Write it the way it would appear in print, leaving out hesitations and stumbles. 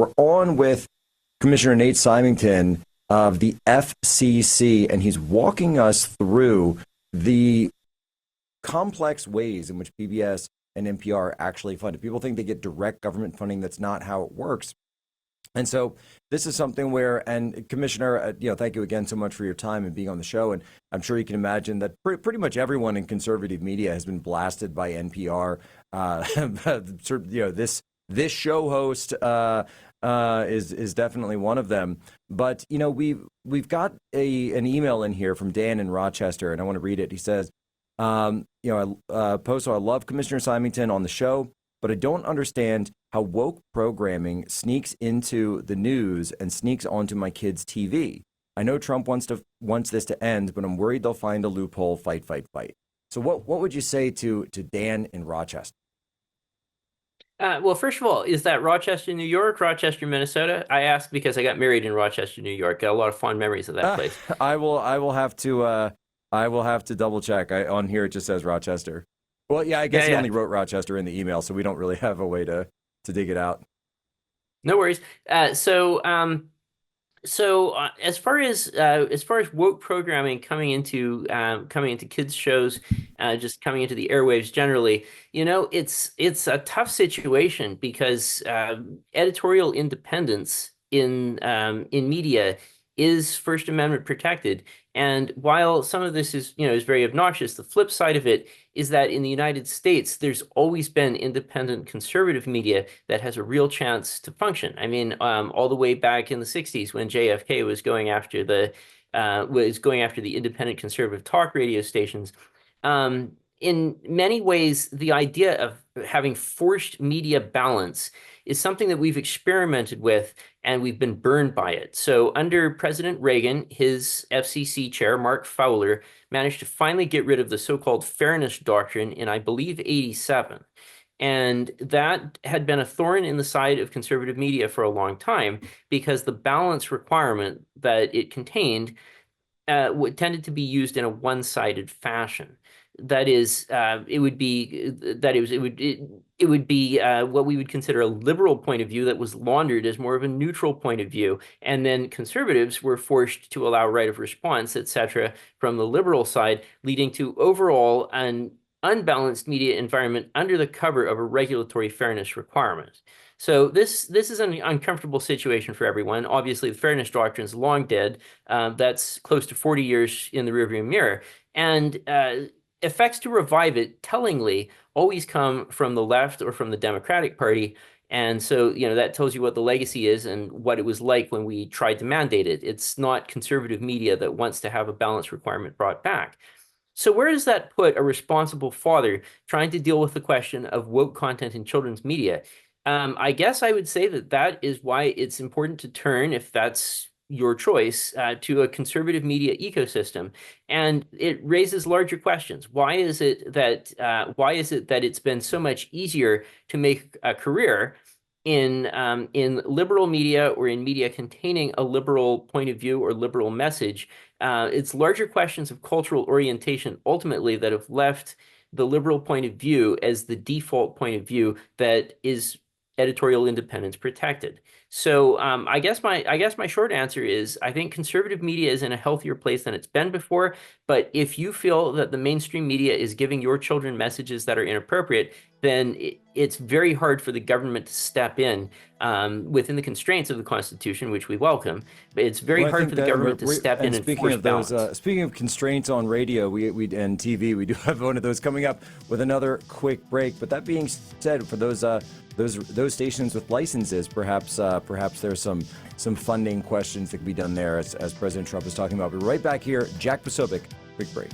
We're on with Commissioner Nate Symington of the FCC, and he's walking us through the complex ways in which PBS and NPR actually funded. People think they get direct government funding. That's not how it works. And so this is something where, and Commissioner, thank you again so much for your time and being on the show. And I'm sure you can imagine that pretty much everyone in conservative media has been blasted by NPR. This show host is definitely one of them. But we've got an email in here from Dan in Rochester, and I want to read it. He says, Poso, I love Commissioner Symington on the show, but I don't understand how woke programming sneaks into the news and sneaks onto my kids' TV. I know Trump wants this to end, but I'm worried they'll find a loophole. Fight. So what would you say to Dan in Rochester? Well, first of all, is that Rochester, New York, Rochester, Minnesota? I ask because I got married in Rochester, New York. Got a lot of fond memories of that place. I will have to double check. On here it just says Rochester. Well, yeah, I guess he only wrote Rochester in the email, so we don't really have a way to dig it out. No worries. So as far as woke programming coming into kids shows, just coming into the airwaves generally, it's a tough situation because editorial independence in media is First Amendment protected. And while some of this is very obnoxious, the flip side of it is that in the United States, there's always been independent conservative media that has a real chance to function. I mean, all the way back in the 60s when JFK was going after the independent conservative talk radio stations. In many ways, the idea of having forced media balance is something that we've experimented with, and we've been burned by it. So under President Reagan, his FCC chair, Mark Fowler, managed to finally get rid of the so-called fairness doctrine in, I believe, 87. And that had been a thorn in the side of conservative media for a long time because the balance requirement that it contained tended to be used in a one-sided fashion. That is, it would be what we would consider a liberal point of view that was laundered as more of a neutral point of view, and then conservatives were forced to allow right of response, etc., from the liberal side, leading to overall an unbalanced media environment under the cover of a regulatory fairness requirement. So this is an uncomfortable situation for everyone. Obviously, the fairness doctrine is long dead. That's close to 40 years in the rearview mirror, and effects to revive it, tellingly, always come from the left or from the Democratic Party. And so, that tells you what the legacy is and what it was like when we tried to mandate it. It's not conservative media that wants to have a balance requirement brought back. So where does that put a responsible father trying to deal with the question of woke content in children's media? I guess I would say that is why it's important to turn, if that's your choice, to a conservative media ecosystem. And it raises larger questions. Why is it that it's been so much easier to make a career in liberal media or in media containing a liberal point of view or liberal message? It's larger questions of cultural orientation ultimately that have left the liberal point of view as the default point of view that is editorial independence protected. So I guess my short answer is I think conservative media is in a healthier place than it's been before. But if you feel that the mainstream media is giving your children messages that are inappropriate, then it's very hard for the government to step in within the constraints of the Constitution, which we welcome. But it's very hard for the government to step in and force balance. Speaking of constraints on radio and TV, we do have one of those coming up with another quick break. But that being said, for those stations with licenses, perhaps there's some funding questions that can be done there as President Trump is talking about. We're right back here. Jack Posobiec, quick break.